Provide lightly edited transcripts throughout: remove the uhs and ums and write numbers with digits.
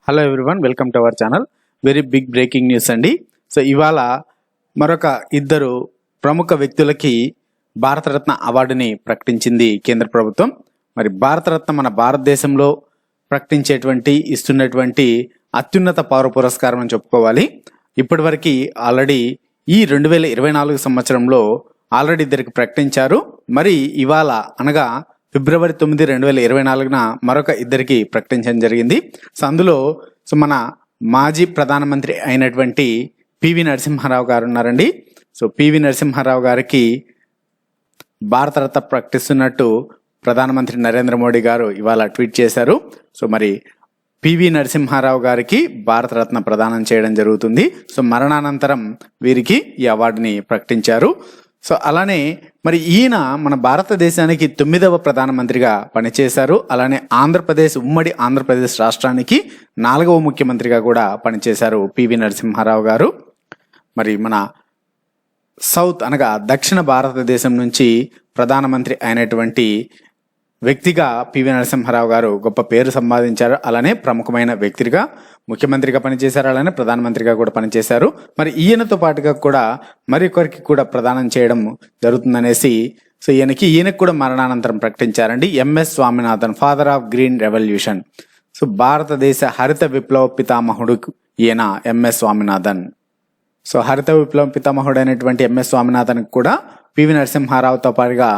Hello everyone, welcome to our channel. Very big breaking news అండి. So ఇవాళ మరొక ఇద్దరు ప్రముఖ వ్యక్తులకి భారతరత్న అవార్డుని ప్రకటించింది కేంద్ర ప్రభుత్వం. మరి భారతరత్న మన భారతదేశంలో ఇస్తున్నటువంటి అత్యున్నత పౌర పురస్కారం అని చెప్పుకోవాలి. ఇప్పటివరకు ఆల్రెడీ ఈ 2024 సంవత్సరంలో ఆల్రెడీ ఇద్దరికి ప్రకటించారు. మరి ఇవాళ అనగా ఫిబ్రవరి 9, 2024 మరొక ఇద్దరికి ప్రకటించడం జరిగింది. సో అందులో మన మాజీ ప్రధానమంత్రి అయినటువంటి పివి నరసింహారావు గారు ఉన్నారండి. సో పివి నరసింహారావు గారికి భారతరత్న ప్రకటిస్తున్నట్టు ప్రధానమంత్రి నరేంద్ర మోడీ గారు ఇవాళ ట్వీట్ చేశారు. సో మరి పివి నరసింహారావు గారికి భారతరత్న ప్రదానం చేయడం జరుగుతుంది. సో మరణానంతరం వీరికి ఈ అవార్డుని ప్రకటించారు. సో అలానే మరి ఈయన మన భారతదేశానికి 9వ ప్రధానమంత్రిగా పనిచేశారు. అలానే ఉమ్మడి ఆంధ్రప్రదేశ్ రాష్ట్రానికి 4వ ముఖ్యమంత్రిగా కూడా పనిచేశారు పివి నరసింహారావు గారు. మరి మన సౌత్ అనగా దక్షిణ భారతదేశం నుంచి ప్రధానమంత్రి అయినటువంటి వ్యక్తిగా పివి నరసింహారావు గారు గొప్ప పేరు సంపాదించారు. అలానే ప్రముఖమైన వ్యక్తిగా ముఖ్యమంత్రిగా పనిచేశారు, అలానే ప్రధానమంత్రిగా కూడా పనిచేశారు. మరి ఈయనతో పాటుగా కూడా మరొకరికి కూడా ప్రదానం చేయడం జరుగుతుందనేసి సో ఈయనకు కూడా మరణానంతరం ప్రకటించారండి. MS Swaminathan, father of green revolution. So భారతదేశ హరిత విప్లవ పితామహుడు ఈయన ఎంఎస్ స్వామినాథన్. సో హరిత విప్లవ పితామహుడు అయినటువంటి ఎంఎస్ స్వామినాథన్ కూడా పివి నరసింహారావుతో పాటుగా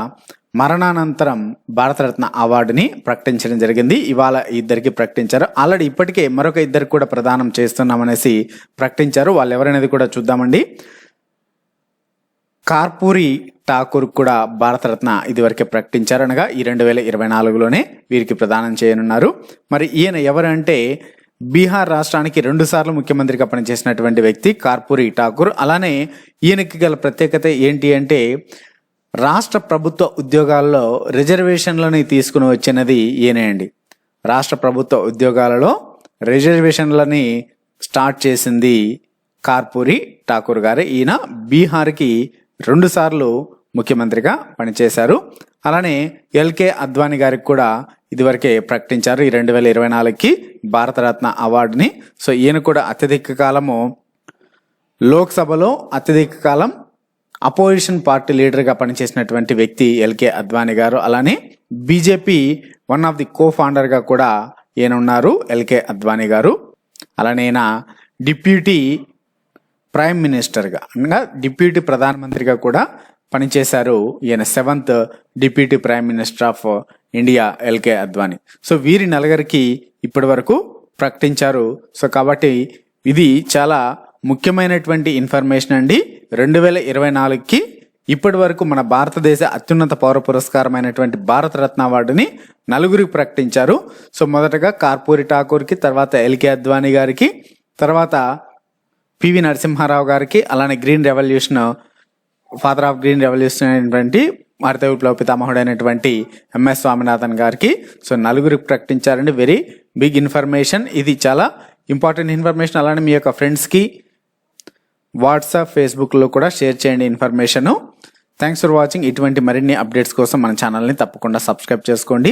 మరణానంతరం భారతరత్న అవార్డుని ప్రకటించడం జరిగింది. ఇవాళ ఇద్దరికి ప్రకటించారు. ఆల్రెడీ ఇప్పటికే మరొక ఇద్దరికి కూడా ప్రదానం చేస్తున్నామనేసి ప్రకటించారు. వాళ్ళు ఎవరనేది కూడా చూద్దామండి. కర్పూరి ఠాకూర్ కూడా భారతరత్న ఇదివరకే ప్రకటించారు, అనగా ఈ 2024లోనే వీరికి ప్రదానం చేయనున్నారు. మరి ఈయన ఎవరంటే బీహార్ రాష్ట్రానికి 2 సార్లు ముఖ్యమంత్రిగా పనిచేసినటువంటి వ్యక్తి కర్పూరి ఠాకూర్. అలానే ఈయనకి గల ప్రత్యేకత ఏంటి అంటే రాష్ట్ర ప్రభుత్వ ఉద్యోగాల్లో రిజర్వేషన్లని తీసుకుని వచ్చినది ఈయనే అండి. రాష్ట్ర ప్రభుత్వ ఉద్యోగాలలో రిజర్వేషన్లని స్టార్ట్ చేసింది కర్పూరి ఠాకూర్ గారే. ఈయన బీహార్కి 2 సార్లు ముఖ్యమంత్రిగా పనిచేశారు. అలానే ఎల్కే అద్వానీ గారికి కూడా ఇదివరకే ప్రకటించారు ఈ 2024కి భారతరత్న అవార్డుని. సో ఈయన కూడా అత్యధిక కాలము లోక్సభలో అత్యధిక కాలం అపోజిషన్ పార్టీ లీడర్గా పనిచేసినటువంటి వ్యక్తి ఎల్కే అద్వానీ గారు. అలానే BJP one of the co ఫౌండర్గా కూడా ఈయన ఉన్నారు, ఎల్కే అద్వానీ గారు. అలానే ఈయన డిప్యూటీ ప్రైమ్ మినిస్టర్గా అనగా డిప్యూటీ ప్రధానమంత్రిగా కూడా పనిచేశారు. ఈయన 7th deputy prime minister of India LK Advani. So వీరి నలుగురికి ఇప్పటి వరకు ప్రకటించారు. సో కాబట్టి ఇది చాలా ముఖ్యమైనటువంటి ఇన్ఫర్మేషన్ అండి. 2024కి ఇప్పటి వరకు మన భారతదేశ అత్యున్నత పౌర పురస్కారమైనటువంటి భారతరత్న అవార్డుని 4గురికి ప్రకటించారు. సో మొదటగా కర్పూరి ఠాకూర్కి, తర్వాత ఎల్కే అద్వానీ గారికి, తర్వాత పివి నరసింహారావు గారికి, అలానే ఫాదర్ ఆఫ్ గ్రీన్ రెవల్యూషన్ అయినటువంటి భారత విప్లవ పితామహుడు అయినటువంటి ఎంఎస్ స్వామినాథన్ గారికి. సో 4గురికి ప్రకటించారండి. వెరీ బిగ్ ఇన్ఫర్మేషన్, ఇది చాలా ఇంపార్టెంట్ ఇన్ఫర్మేషన్. అలానే మీ యొక్క ఫ్రెండ్స్కి వాట్సాప్, ఫేస్బుక్లో కూడా షేర్ చేయండి ఇన్ఫర్మేషన్. Thanks for watching. ఇటువంటి మరిన్ని అప్డేట్స్ కోసం మన ఛానల్ని తప్పకుండా సబ్స్క్రైబ్ చేసుకోండి.